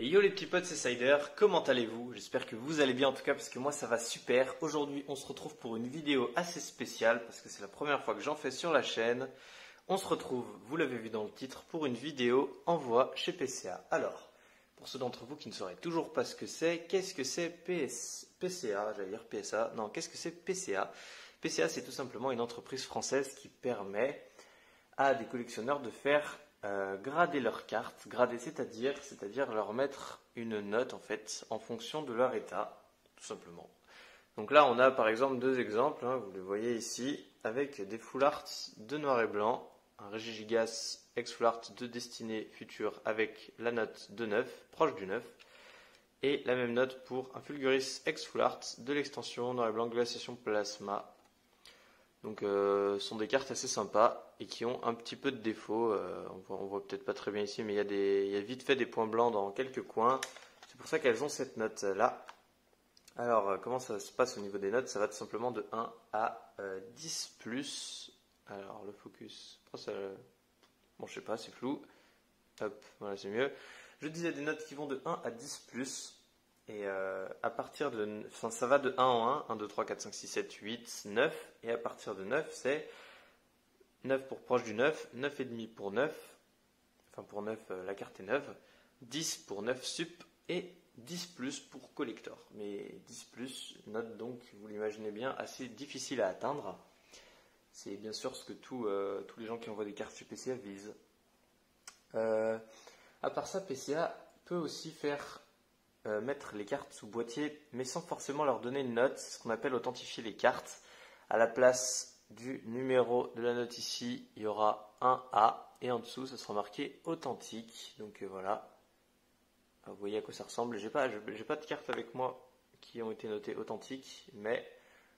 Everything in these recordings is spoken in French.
Et yo les petits potes, c'est Cider, comment allez-vous? J'espère que vous allez bien en tout cas parce que moi ça va super. Aujourd'hui on se retrouve pour une vidéo assez spéciale parce que c'est la première fois que j'en fais sur la chaîne. On se retrouve, vous l'avez vu dans le titre, pour une vidéo envoi chez PCA. Alors, pour ceux d'entre vous qui ne sauraient toujours pas ce que c'est, qu'est-ce que c'est PCA? J'allais dire PSA, non, qu'est-ce que c'est PCA? PCA c'est tout simplement une entreprise française qui permet à des collectionneurs de faire grader leurs cartes, grader c'est-à-dire leur mettre une note en fait en fonction de leur état, tout simplement. Donc là on a par exemple deux exemples, hein, vous les voyez ici, avec des full art de noir et blanc, un Regigigas ex full art de Destinée Future avec la note de 9, proche du 9, et la même note pour un Fulguris ex full art de l'extension noir et blanc glaciation plasma. Donc ce sont des cartes assez sympas et qui ont un petit peu de défauts. On voit peut-être pas très bien ici, mais il y a vite fait des points blancs dans quelques coins. C'est pour ça qu'elles ont cette note là. Alors comment ça se passe au niveau des notes? Ça va tout simplement de 1 à 10 plus. Alors le focus, bon je sais pas, c'est flou. Hop, voilà c'est mieux. Je disais des notes qui vont de 1 à 10 plus. Et à partir de, enfin, ça va de 1 en 1, 1, 2, 3, 4, 5, 6, 7, 8, 9. Et à partir de 9, c'est 9 pour proche du 9, 9,5 pour 9. Enfin pour 9, la carte est 9. 10 pour 9 sup et 10 plus pour collector. Mais 10 plus, note donc, vous l'imaginez bien, assez difficile à atteindre. C'est bien sûr ce que tous les gens qui envoient des cartes chez PCA visent. À part ça, PCA peut aussi faire mettre les cartes sous boîtier, mais sans forcément leur donner une note, c'est ce qu'on appelle authentifier les cartes. À la place du numéro de la note ici, il y aura un A, et en dessous, ça sera marqué authentique. Donc voilà, vous voyez à quoi ça ressemble. J'ai pas de cartes avec moi qui ont été notées authentiques, mais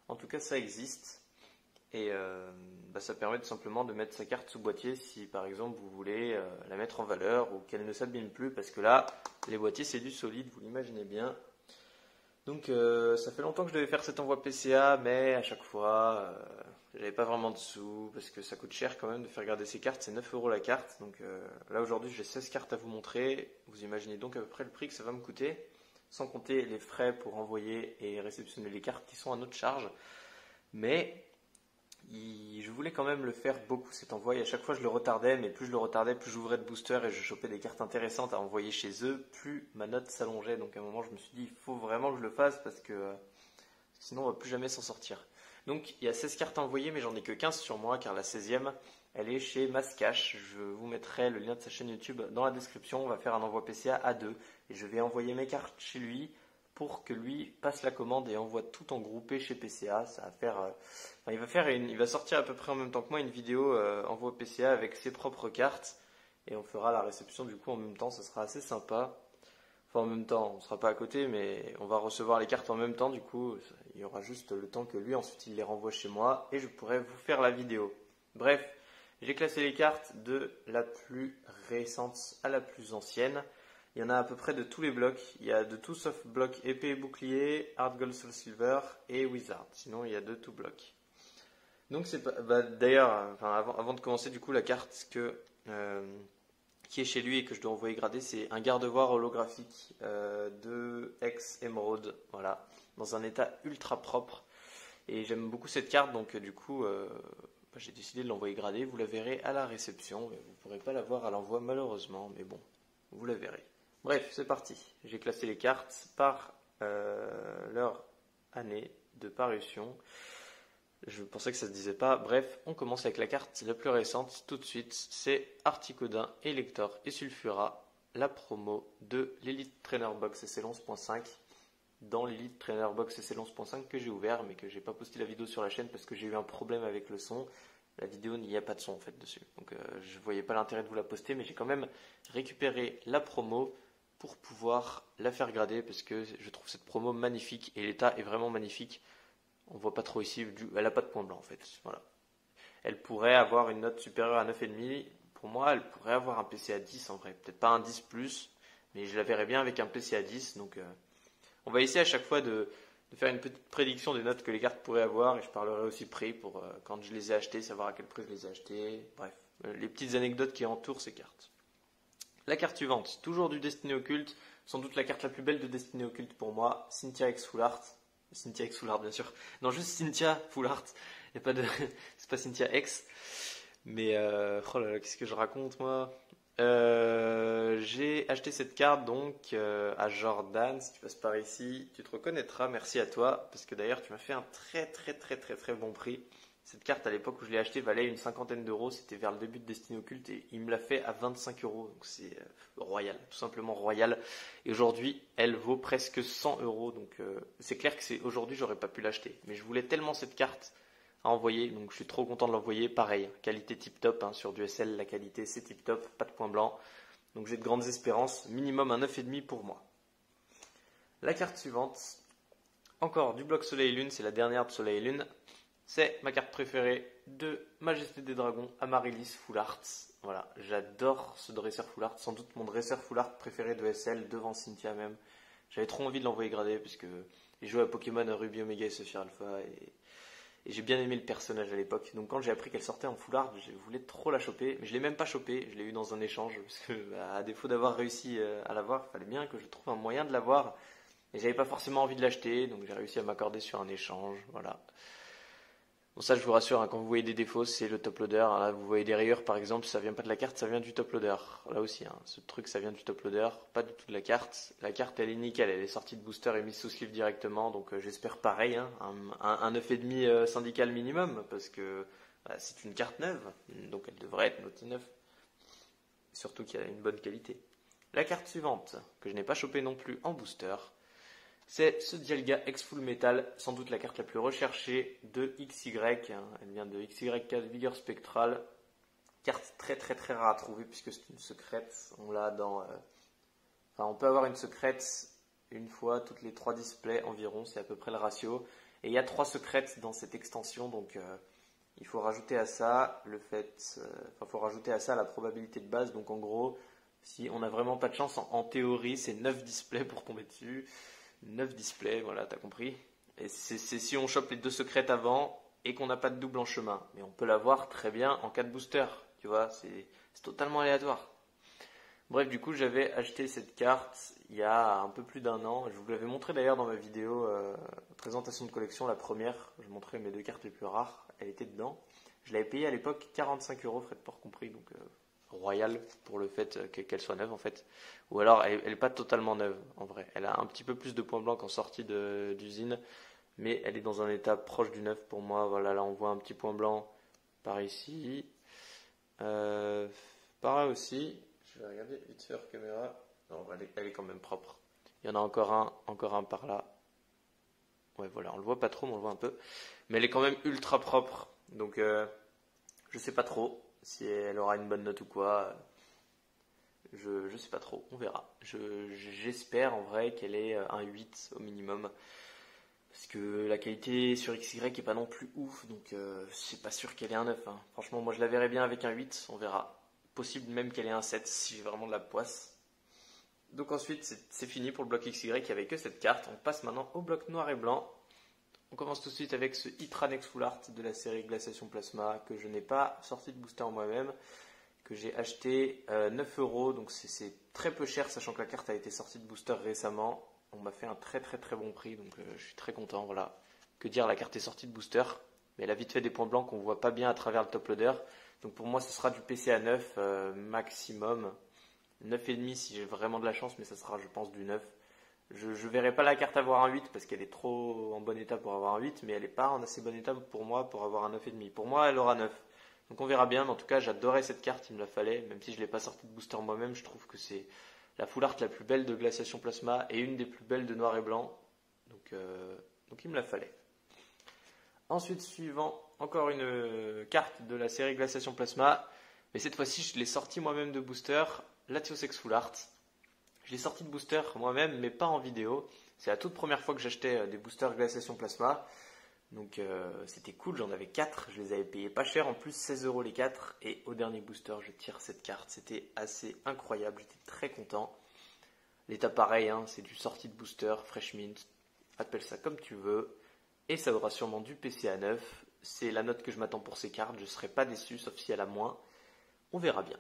en tout cas ça existe. Et ça permet tout simplement de mettre sa carte sous boîtier si par exemple vous voulez la mettre en valeur ou qu'elle ne s'abîme plus, parce que là les boîtiers c'est du solide, vous l'imaginez bien. Donc ça fait longtemps que je devais faire cet envoi PCA, mais à chaque fois j'avais pas vraiment de sous parce que ça coûte cher quand même de faire garder ces cartes, c'est 9 € la carte. Donc là aujourd'hui j'ai 16 cartes à vous montrer, vous imaginez donc à peu près le prix que ça va me coûter, sans compter les frais pour envoyer et réceptionner les cartes qui sont à notre charge. Mais je voulais quand même le faire beaucoup cet envoi et à chaque fois je le retardais, mais plus je le retardais, plus j'ouvrais de boosters et je chopais des cartes intéressantes à envoyer chez eux, plus ma note s'allongeait. Donc à un moment je me suis dit il faut vraiment que je le fasse parce que sinon on va plus jamais s'en sortir. Donc il y a 16 cartes à envoyer, mais j'en ai que 15 sur moi car la 16e elle est chez Mascash. Je vous mettrai le lien de sa chaîne YouTube dans la description. On va faire un envoi PCA à 2 et je vais envoyer mes cartes chez lui pour que lui passe la commande et envoie tout en groupé chez PCA. Ça va faire, il va sortir à peu près en même temps que moi une vidéo envoi PCA avec ses propres cartes et on fera la réception du coup en même temps. Ça sera assez sympa. Enfin en même temps, on ne sera pas à côté, mais on va recevoir les cartes en même temps. Du coup, il y aura juste le temps que lui ensuite il les renvoie chez moi et je pourrai vous faire la vidéo. Bref, j'ai classé les cartes de la plus récente à la plus ancienne. Il y en a à peu près de tous les blocs. Il y a de tout sauf bloc épée et bouclier, Hard Gold Soul Silver et Wizard. Sinon, il y a de tout bloc. Donc, c'est pas. D'ailleurs, enfin, avant de commencer, du coup, la carte qui est chez lui et que je dois envoyer grader, c'est un garde-voir holographique de Ex Emerald. Voilà, dans un état ultra propre. Et j'aime beaucoup cette carte, donc du coup, j'ai décidé de l'envoyer grader. Vous la verrez à la réception. Mais vous ne pourrez pas la voir à l'envoi, malheureusement. Mais bon, vous la verrez. Bref, c'est parti. J'ai classé les cartes par leur année de parution. Je pensais que ça se disait pas. Bref, on commence avec la carte la plus récente tout de suite. C'est Articodin, Elector et Sulfura, la promo de l'Elite Trainer Box SL 11.5. Dans l'Elite Trainer Box SL 11.5 que j'ai ouvert, mais que j'ai pas posté la vidéo sur la chaîne parce que j'ai eu un problème avec le son. La vidéo, il n'y a pas de son en fait dessus. Donc je voyais pas l'intérêt de vous la poster, mais j'ai quand même récupéré la promo pour pouvoir la faire grader parce que je trouve cette promo magnifique et l'état est vraiment magnifique. On voit pas trop ici, elle a pas de point blanc en fait. Voilà. Elle pourrait avoir une note supérieure à 9,5. Pour moi, elle pourrait avoir un PC à 10 en vrai. Peut-être pas un 10 plus, mais je la verrais bien avec un PC à 10. Donc on va essayer à chaque fois de faire une petite prédiction des notes que les cartes pourraient avoir et je parlerai aussi prix pour quand je les ai achetées, savoir à quel prix je les ai achetées. Bref, les petites anecdotes qui entourent ces cartes. La carte suivante, toujours du Destiny Occulte, sans doute la carte la plus belle de Destiny Occulte pour moi, Cynthia X Full Art. Cynthia X Full Art bien sûr. Non, juste Cynthia Full Art. Y a pas de... C'est pas Cynthia X. Mais oh là là, qu'est-ce que je raconte moi? J'ai acheté cette carte donc à Jordan. Si tu passes par ici, tu te reconnaîtras. Merci à toi parce que d'ailleurs tu m'as fait un très bon prix. Cette carte à l'époque où je l'ai achetée valait une cinquantaine d'euros. C'était vers le début de Destiny Occulte et il me l'a fait à 25 euros. Donc c'est royal, tout simplement royal. Et aujourd'hui, elle vaut presque 100 euros. Donc c'est clair que aujourd'hui j'aurais pas pu l'acheter. Mais je voulais tellement cette carte à envoyer, donc je suis trop content de l'envoyer. Pareil, qualité tip top, hein, sur du SL, la qualité c'est tip top, pas de point blanc. Donc j'ai de grandes espérances, minimum un 9,5 pour moi. La carte suivante, encore du bloc Soleil et Lune, c'est la dernière de Soleil et Lune. C'est ma carte préférée de Majesté des Dragons, Amaryllis Full Art. Voilà, j'adore ce dresseur Full Art, sans doute mon dresseur Full Art préféré de SL, devant Cynthia même. J'avais trop envie de l'envoyer gradé, puisque j'ai joué à Pokémon Ruby Omega et Saphir Alpha, et j'ai bien aimé le personnage à l'époque. Donc quand j'ai appris qu'elle sortait en full art, je voulais trop la choper. Mais je l'ai même pas chopée, je l'ai eu dans un échange. Parce que à défaut d'avoir réussi à l'avoir, il fallait bien que je trouve un moyen de l'avoir. Et j'avais pas forcément envie de l'acheter, donc j'ai réussi à m'accorder sur un échange. Voilà. Bon, ça je vous rassure, hein, quand vous voyez des défauts, c'est le top loader. Là, vous voyez des rayures par exemple, ça vient pas de la carte, ça vient du top loader. Là aussi, hein, ce truc ça vient du top loader, pas du tout de la carte. La carte elle est nickel, elle est sortie de booster et mise sous sleeve directement, donc j'espère pareil, hein, un 9,5 syndical minimum, parce que c'est une carte neuve, donc elle devrait être notée 9. Surtout qu'il y a une bonne qualité. La carte suivante, que je n'ai pas chopée non plus en booster, c'est ce Dialga X Full Metal, sans doute la carte la plus recherchée de XY. Elle vient de XY4 Vigueur Spectrale. Carte très rare à trouver puisque c'est une secrète. On l'a dans. Enfin, on peut avoir une secrète une fois toutes les 3 displays environ, c'est à peu près le ratio. Et il y a 3 secrètes dans cette extension, donc il faut rajouter à ça le fait. Enfin, faut rajouter à ça la probabilité de base. Donc en gros, si on n'a vraiment pas de chance, en théorie, c'est 9 displays pour tomber dessus. 9 displays, voilà, t'as compris. Et c'est si on chope les 2 secrètes avant et qu'on n'a pas de double en chemin. Mais on peut l'avoir très bien en 4 boosters, tu vois, c'est totalement aléatoire. Bref, du coup, j'avais acheté cette carte il y a un peu plus d'un an. Je vous l'avais montré d'ailleurs dans ma vidéo présentation de collection, la première. Je montrais mes 2 cartes les plus rares, elle était dedans. Je l'avais payé à l'époque 45 euros, frais de port compris, donc royal pour le fait qu'elle soit neuve en fait. Ou alors elle n'est pas totalement neuve en vrai. Elle a un petit peu plus de points blancs qu'en sortie d'usine, mais elle est dans un état proche du neuf pour moi. Voilà, là on voit un petit point blanc par ici. Par là aussi. Je vais regarder vite fait hors caméra. Non, elle est quand même propre. Il y en a encore un par là. Ouais, voilà, on le voit pas trop, mais on le voit un peu. Mais elle est quand même ultra propre. Donc je sais pas trop si elle aura une bonne note ou quoi. Je sais pas trop, on verra. J'espère en vrai qu'elle ait un 8 au minimum. Parce que la qualité sur XY est pas non plus ouf, donc c'est pas sûr qu'elle ait un 9. Hein. Franchement, moi je la verrais bien avec un 8, on verra. Possible même qu'elle ait un 7 si j'ai vraiment de la poisse. Donc ensuite, c'est fini pour le bloc XY, il n'y avait que cette carte. On passe maintenant au bloc noir et blanc. On commence tout de suite avec ce Hytranex Full Art de la série Glaciation Plasma que je n'ai pas sorti de booster moi-même, que j'ai acheté 9 euros, donc c'est très peu cher sachant que la carte a été sortie de booster récemment. On m'a fait un très bon prix, donc je suis très content. Voilà. Que dire, la carte est sortie de booster, mais elle a vite fait des points blancs qu'on voit pas bien à travers le top loader. Donc pour moi ce sera du PCA 9 maximum. 9,5 si j'ai vraiment de la chance, mais ça sera je pense du 9. Je ne verrai pas la carte avoir un 8 parce qu'elle est trop en bon état pour avoir un 8, mais elle n'est pas en assez bon état pour moi pour avoir un 9,5. Pour moi, elle aura 9. Donc on verra bien, mais en tout cas, j'adorais cette carte, il me la fallait. Même si je ne l'ai pas sortie de booster moi-même, je trouve que c'est la full art la plus belle de Glaciation Plasma et une des plus belles de noir et blanc. Donc il me la fallait. Ensuite, suivant, encore une carte de la série Glaciation Plasma. Mais cette fois-ci, je l'ai sortie moi-même de booster, Latios X Full Art. Je l'ai sorti de booster moi-même, mais pas en vidéo. C'est la toute première fois que j'achetais des boosters Glaciation Plasma. Donc c'était cool, j'en avais 4. Je les avais payés pas cher, en plus 16 euros les 4. Et au dernier booster, je tire cette carte. C'était assez incroyable, j'étais très content. L'état pareil, hein, c'est du sortie de booster, fresh mint. Appelle ça comme tu veux. Et ça aura sûrement du PCA 9. C'est la note que je m'attends pour ces cartes. Je ne serai pas déçu, sauf si elle a moins. On verra bien.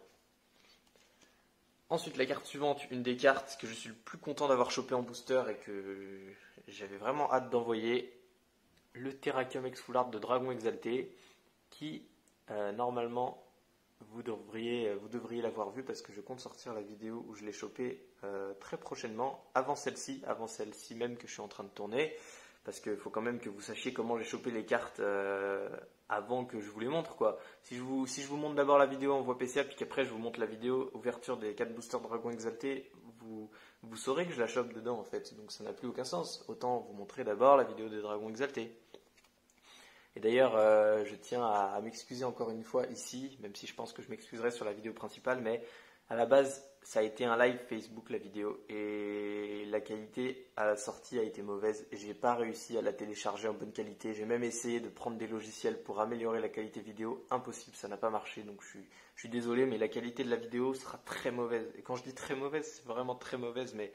Ensuite, la carte suivante, une des cartes que je suis le plus content d'avoir chopé en booster et que j'avais vraiment hâte d'envoyer, le Terrakium X Full Art de Dragon Exalté, qui normalement vous devriez l'avoir vu parce que je compte sortir la vidéo où je l'ai chopé très prochainement, avant celle-ci même que je suis en train de tourner, parce qu'il faut quand même que vous sachiez comment j'ai chopé les cartes avant que je vous les montre, quoi. Si je vous montre d'abord la vidéo en voie PCA, puis qu'après je vous montre la vidéo ouverture des 4 boosters Dragon Exalté, vous saurez que je la chope dedans en fait, donc ça n'a plus aucun sens. Autant vous montrer d'abord la vidéo des Dragons Exaltés. Et d'ailleurs, je tiens à m'excuser encore une fois ici, même si je pense que je m'excuserai sur la vidéo principale, mais à la base, ça a été un live Facebook la vidéo, et la qualité à la sortie a été mauvaise, et j'ai pas réussi à la télécharger en bonne qualité. J'ai même essayé de prendre des logiciels pour améliorer la qualité vidéo, impossible, ça n'a pas marché, donc je suis désolé, mais la qualité de la vidéo sera très mauvaise. Et quand je dis très mauvaise, c'est vraiment très mauvaise, mais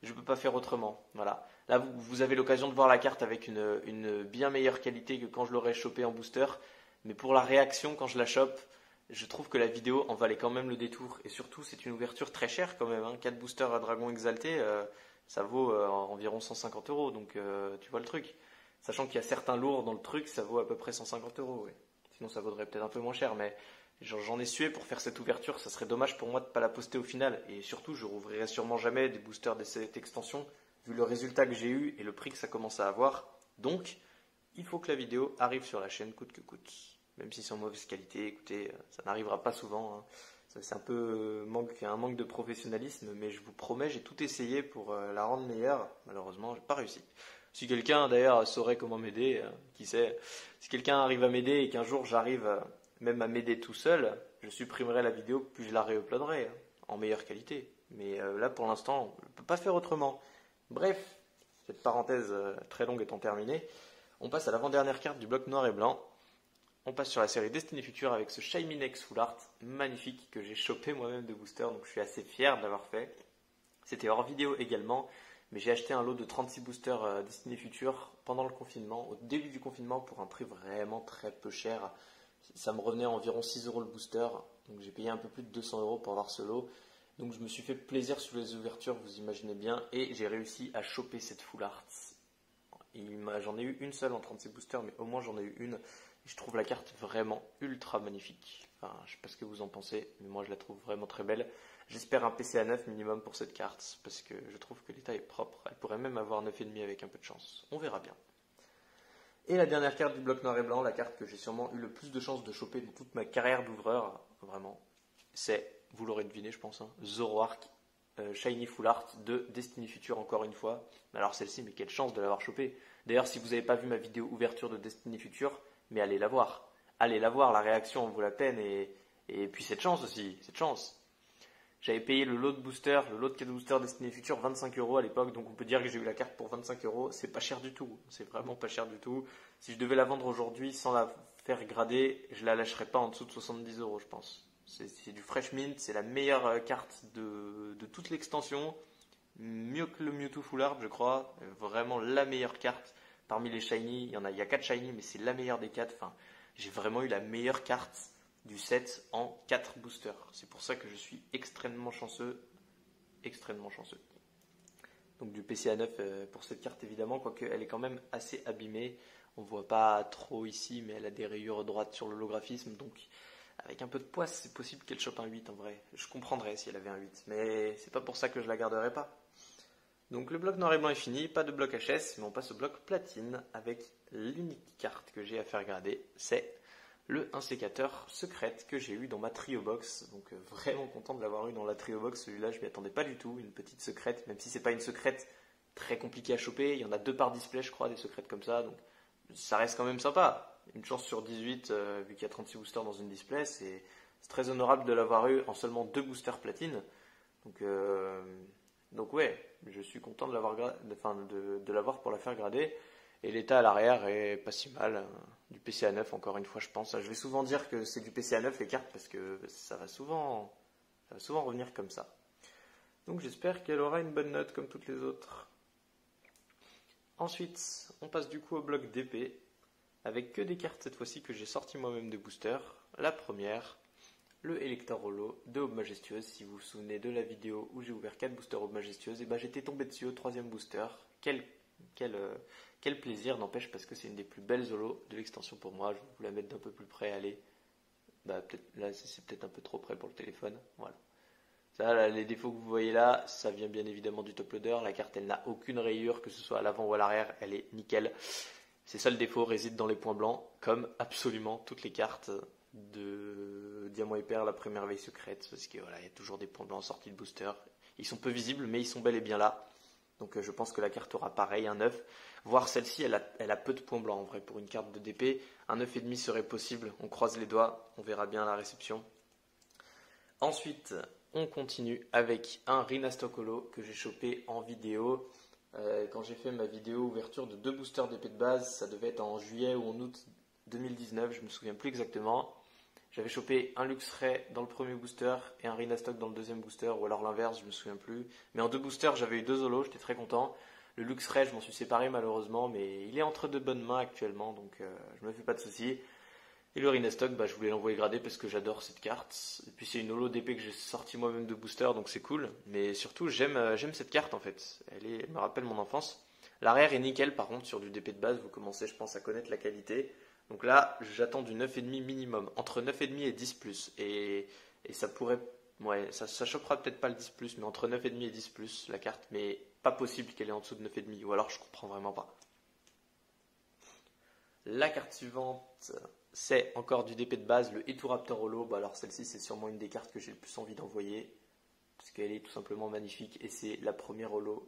je ne peux pas faire autrement. Voilà. Là, vous avez l'occasion de voir la carte avec une bien meilleure qualité que quand je l'aurais chopée en booster. Mais pour la réaction, quand je la chope, je trouve que la vidéo en valait quand même le détour. Et surtout, c'est une ouverture très chère quand même. 4 boosters à Dragon Exalté, ça vaut environ 150 €. Donc, tu vois le truc. Sachant qu'il y a certains lourds dans le truc, ça vaut à peu près 150 €. Ouais. Sinon, ça vaudrait peut-être un peu moins cher. Mais j'en ai sué pour faire cette ouverture. Ça serait dommage pour moi de ne pas la poster au final. Et surtout, je rouvrirai sûrement jamais des boosters de cette extension, vu le résultat que j'ai eu et le prix que ça commence à avoir. Donc, il faut que la vidéo arrive sur la chaîne coûte que coûte. Même si c'est en mauvaise qualité, écoutez, ça n'arrivera pas souvent. Hein. C'est un peu un manque de professionnalisme, mais je vous promets, j'ai tout essayé pour la rendre meilleure. Malheureusement, je n'ai pas réussi. Si quelqu'un d'ailleurs saurait comment m'aider, qui sait, si quelqu'un arrive à m'aider et qu'un jour j'arrive même à m'aider tout seul, je supprimerai la vidéo puis je la réuploaderai en meilleure qualité. Mais là pour l'instant, on ne peut pas faire autrement. Bref, cette parenthèse très longue étant terminée, on passe à l'avant-dernière carte du bloc noir et blanc. On passe sur la série Destiny Future avec ce Shiny X Full Art magnifique que j'ai chopé moi-même de booster, donc je suis assez fier de l'avoir fait. C'était hors vidéo également, mais j'ai acheté un lot de 36 boosters Destiny Future pendant le confinement, au début du confinement, pour un prix vraiment très peu cher. Ça me revenait à environ 6 € le booster, donc j'ai payé un peu plus de 200 € pour avoir ce lot. Donc je me suis fait plaisir sur les ouvertures, vous imaginez bien, et j'ai réussi à choper cette Full Art. J'en ai eu une seule en 36 boosters, mais au moins j'en ai eu une. Et je trouve la carte vraiment ultra magnifique. Enfin, je ne sais pas ce que vous en pensez, mais moi je la trouve vraiment très belle. J'espère un PCA 9 minimum pour cette carte, parce que je trouve que l'état est propre. Elle pourrait même avoir 9,5 avec un peu de chance. On verra bien. Et la dernière carte du bloc noir et blanc, la carte que j'ai sûrement eu le plus de chance de choper dans toute ma carrière d'ouvreur, vraiment, c'est, vous l'aurez deviné je pense, Zoroark Shiny Full Art de Destiny Future encore une fois. Alors celle-ci, mais quelle chance de l'avoir chopée. D'ailleurs, si vous n'avez pas vu ma vidéo ouverture de Destiny Future, mais allez la voir. Allez la voir, la réaction en vaut la peine. Et puis cette chance aussi, cette chance. J'avais payé le lot de booster, le lot de 4 boosters Destiny Future 25 € à l'époque, donc on peut dire que j'ai eu la carte pour 25 €. C'est pas cher du tout, c'est vraiment pas cher du tout. Si je devais la vendre aujourd'hui sans la faire grader, je la lâcherais pas en dessous de 70 € je pense. C'est du fresh mint, c'est la meilleure carte de toute l'extension. Mieux que le Mewtwo Full Art je crois, vraiment la meilleure carte. Parmi les shiny, il y a 4 shiny, mais c'est la meilleure des 4. Enfin, j'ai vraiment eu la meilleure carte du set en 4 boosters. C'est pour ça que je suis extrêmement chanceux. Extrêmement chanceux. Donc du PCA 9 pour cette carte évidemment, quoique elle est quand même assez abîmée. On ne voit pas trop ici, mais elle a des rayures droites sur l'holographisme. Donc avec un peu de poids, c'est possible qu'elle chope un 8 en vrai. Je comprendrais si elle avait un 8, mais c'est pas pour ça que je la garderai pas. Donc le bloc noir et blanc est fini, pas de bloc HS, mais on passe au bloc platine avec l'unique carte que j'ai à faire grader, c'est le insécateur secrète que j'ai eu dans ma trio box. Donc vraiment content de l'avoir eu dans la trio box, celui-là je m'y attendais pas du tout, une petite secrète, même si c'est pas une secrète très compliquée à choper, il y en a 2 par display je crois, des secrètes comme ça, donc ça reste quand même sympa. Une chance sur 18, vu qu'il y a 36 boosters dans une display, c'est très honorable de l'avoir eu en seulement 2 boosters platine. Donc ouais, je suis content de l'avoir pour la faire grader. Et l'état à l'arrière est pas si mal. Du PCA 9 encore une fois je pense. Je vais souvent dire que c'est du PCA 9 les cartes parce que ça va souvent revenir comme ça. Donc j'espère qu'elle aura une bonne note comme toutes les autres. Ensuite, on passe du coup au bloc d'épée avec que des cartes cette fois-ci que j'ai sorti moi-même des boosters. La première, le Elector Holo de Aube Majestueuse. Si vous vous souvenez de la vidéo où j'ai ouvert 4 boosters Aube Majestueuse, et j'étais tombé dessus au 3e booster. Quel plaisir, n'empêche, parce que c'est une des plus belles holos de l'extension pour moi. Je vais vous la mettre d'un peu plus près, allez. Là, c'est peut-être un peu trop près pour le téléphone. Voilà. Ça, là, les défauts que vous voyez là, ça vient bien évidemment du top loader. La carte, elle n'a aucune rayure, que ce soit à l'avant ou à l'arrière, elle est nickel. Ses seuls défauts résident dans les points blancs, comme absolument toutes les cartes de Diamant et Perle, la première veille secrète, parce que voilà, il y a toujours des points blancs en sortie de booster. Ils sont peu visibles, mais ils sont bel et bien là. Donc je pense que la carte aura pareil, un 9. Voire celle-ci, elle a peu de points blancs en vrai. Pour une carte de DP, un 9,5 serait possible. On croise les doigts, on verra bien à la réception. Ensuite, on continue avec un Rhinastock Holo que j'ai chopé en vidéo. Quand j'ai fait ma vidéo ouverture de 2 boosters d'épée de base, ça devait être en juillet ou en août 2019, je me souviens plus exactement. J'avais chopé un Luxray dans le premier booster et un Rhinastock dans le deuxième booster, ou alors l'inverse, je me souviens plus. Mais en 2 boosters, j'avais eu 2 holos, j'étais très content. Le Luxray, je m'en suis séparé malheureusement, mais il est entre de bonnes mains actuellement, donc je me fais pas de soucis. Et le Rhinastock, je voulais l'envoyer gradé parce que j'adore cette carte. Et puis c'est une holo d'épée que j'ai sorti moi-même de booster, donc c'est cool. Mais surtout, j'aime cette carte en fait. Elle me rappelle mon enfance. L'arrière est nickel par contre sur du DP de base. Vous commencez, je pense, à connaître la qualité. Donc là, j'attends du 9,5 minimum. Entre 9,5 et 10+. Et ça pourrait... Ouais, ça chopera peut-être pas le 10+, mais entre 9,5 et 10+, la carte. Mais pas possible qu'elle est en dessous de 9,5. Ou alors je comprends vraiment pas. La carte suivante... C'est encore du DP de base, le Eturaptor Holo. Alors celle-ci, c'est sûrement une des cartes que j'ai le plus envie d'envoyer, parce qu'elle est tout simplement magnifique, et c'est la première holo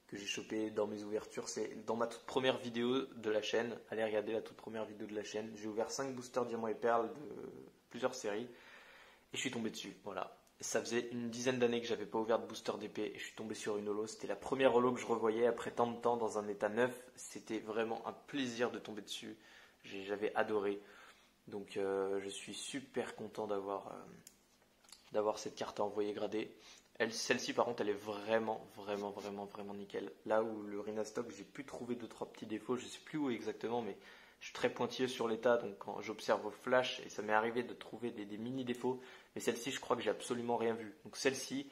que j'ai chopée dans mes ouvertures. C'est dans ma toute première vidéo de la chaîne. Allez regarder la toute première vidéo de la chaîne. J'ai ouvert 5 boosters Diamant et Perle de plusieurs séries, et je suis tombé dessus. Voilà. Ça faisait une dizaine d'années que j'avais pas ouvert de booster d'épée, et je suis tombé sur une holo. C'était la première holo que je revoyais après tant de temps dans un état neuf. C'était vraiment un plaisir de tomber dessus. J'avais adoré. Donc je suis super content d'avoir cette carte à envoyer gradée. Celle-ci par contre elle est vraiment nickel. Là où le Rhinastock, j'ai pu trouver 2-3 petits défauts, je sais plus où exactement, mais je suis très pointilleux sur l'état, donc quand j'observe au flash, et ça m'est arrivé de trouver des mini défauts, mais celle-ci je crois que j'ai absolument rien vu. Donc celle-ci,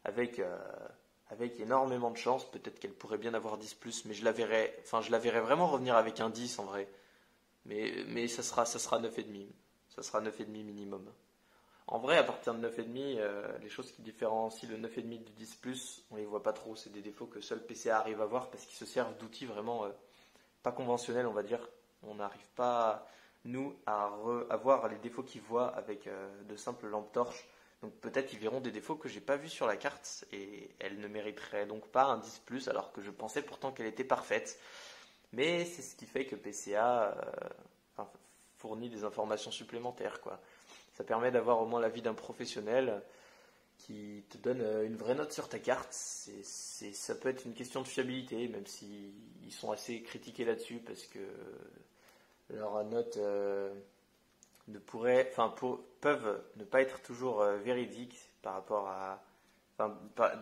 avec énormément de chance, peut-être qu'elle pourrait bien avoir 10+, mais je la verrais vraiment revenir avec un 10 en vrai. Mais ça sera 9,5. Ça sera 9,5 minimum. En vrai, à partir de 9,5, les choses qui différencient le 9,5 du 10+, on les voit pas trop. C'est des défauts que seul PCA arrive à voir parce qu'ils se servent d'outils vraiment pas conventionnels, on va dire. On n'arrive pas, nous, à voir les défauts qu'ils voient avec de simples lampes torches. Donc peut-être ils verront des défauts que j'ai pas vus sur la carte et elle ne mériterait donc pas un 10+, alors que je pensais pourtant qu'elle était parfaite. Mais c'est ce qui fait que PCA fournit des informations supplémentaires, quoi. Ça permet d'avoir au moins l'avis d'un professionnel qui te donne une vraie note sur ta carte. Ça peut être une question de fiabilité, même s'ils sont assez critiqués là-dessus, parce que leurs notes peuvent ne pas être toujours véridiques par rapport à...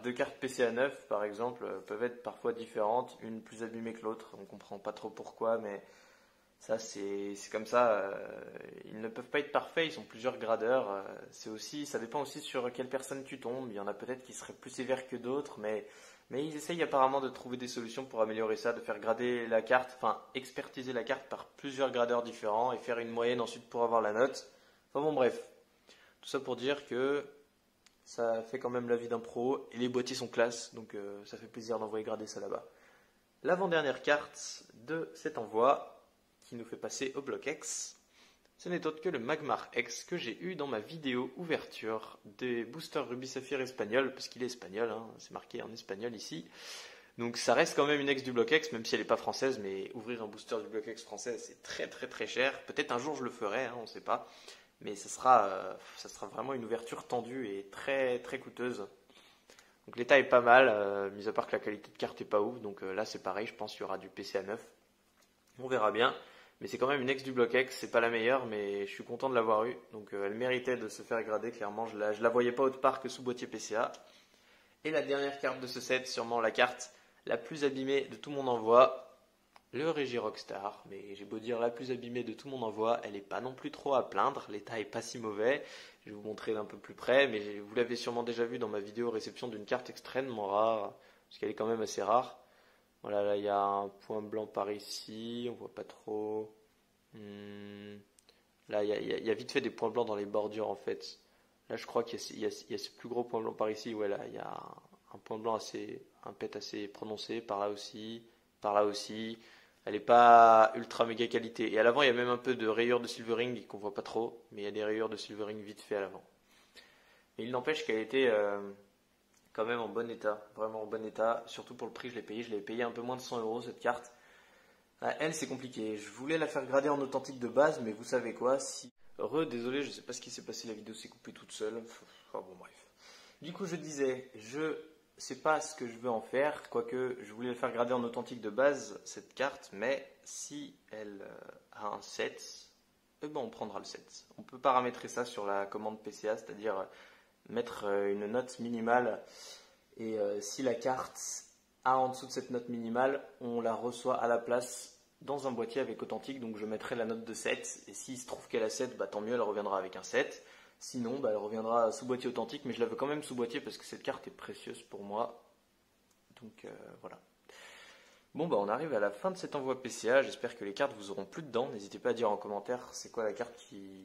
deux cartes PCA 9, par exemple, peuvent être parfois différentes, une plus abîmée que l'autre. On ne comprend pas trop pourquoi, mais ça, c'est comme ça. Ils ne peuvent pas être parfaits, ils sont plusieurs gradeurs. Ça dépend aussi sur quelle personne tu tombes. Il y en a peut-être qui seraient plus sévères que d'autres, mais ils essayent apparemment de trouver des solutions pour améliorer ça, de faire grader la carte, expertiser la carte par plusieurs gradeurs différents et faire une moyenne ensuite pour avoir la note. Enfin bon, bref. Tout ça pour dire que ça fait quand même la vie d'un pro et les boîtiers sont classe, donc ça fait plaisir d'envoyer grader ça là-bas. L'avant-dernière carte de cet envoi qui nous fait passer au bloc X, ce n'est autre que le Magmar X que j'ai eu dans ma vidéo ouverture des boosters Ruby Saphir espagnol, parce qu'il est espagnol, hein, c'est marqué en espagnol ici. Donc ça reste quand même une X du bloc X, même si elle n'est pas française, mais ouvrir un booster du bloc X français, c'est très cher. Peut-être un jour je le ferai, hein, on ne sait pas. Mais ça sera vraiment une ouverture tendue et très coûteuse. Donc l'état est pas mal, mis à part que la qualité de carte est pas ouf. Donc là c'est pareil, je pense qu'il y aura du PCA 9. On verra bien. Mais c'est quand même une ex du bloc X, c'est pas la meilleure, mais je suis content de l'avoir eue. Donc elle méritait de se faire grader, clairement. Je la voyais pas autre part que sous boîtier PCA. Et la dernière carte de ce set, sûrement la carte la plus abîmée de tout mon envoi. le Régie Rockstar, mais j'ai beau dire la plus abîmée de tout mon envoi, elle n'est pas non plus trop à plaindre, l'état est pas si mauvais. Je vais vous montrer d'un peu plus près, mais vous l'avez sûrement déjà vu dans ma vidéo réception d'une carte extrêmement rare, parce qu'elle est quand même assez rare. Voilà, là il y a un point blanc par ici, on voit pas trop. Là il y a vite fait des points blancs dans les bordures en fait. Là je crois qu'il y a ce plus gros point blanc par ici, ouais là il y a un point blanc un pet assez prononcé, par là aussi, par là aussi. Elle n'est pas ultra méga qualité. Et à l'avant, il y a même un peu de rayures de silvering qu'on voit pas trop, mais il y a des rayures de silvering vite fait à l'avant. Mais il n'empêche qu'elle était quand même en bon état, vraiment en bon état. Surtout pour le prix, je l'ai payé un peu moins de 100 euros cette carte. Elle, c'est compliqué. Je voulais la faire grader en authentique de base, mais vous savez quoi, si... Désolé, je sais pas ce qui s'est passé, la vidéo s'est coupée toute seule. Enfin bon, bref. Du coup, je disais, je sais pas ce que je veux en faire, quoique je voulais le faire grader en authentique de base, cette carte, mais si elle a un 7, eh ben on prendra le 7. On peut paramétrer ça sur la commande PCA, c'est-à-dire mettre une note minimale, et si la carte a en dessous de cette note minimale, on la reçoit à la place dans un boîtier avec authentique, donc je mettrai la note de 7, et s'il se trouve qu'elle a 7, bah tant mieux, elle reviendra avec un 7. Sinon, bah, elle reviendra sous boîtier authentique, mais je la veux quand même sous boîtier parce que cette carte est précieuse pour moi. Donc voilà. Bon, bah on arrive à la fin de cet envoi PCA. J'espère que les cartes vous auront plu dedans. N'hésitez pas à dire en commentaire c'est quoi la carte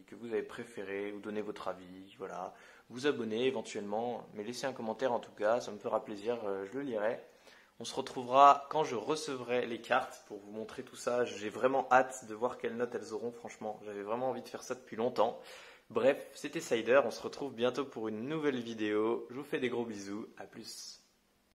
que vous avez préférée ou donner votre avis. Voilà. Vous abonner éventuellement, mais laissez un commentaire en tout cas, ça me fera plaisir, je le lirai. On se retrouvera quand je recevrai les cartes pour vous montrer tout ça. J'ai vraiment hâte de voir quelles notes elles auront, franchement. J'avais vraiment envie de faire ça depuis longtemps. Bref, c'était Cider, on se retrouve bientôt pour une nouvelle vidéo. Je vous fais des gros bisous, à plus.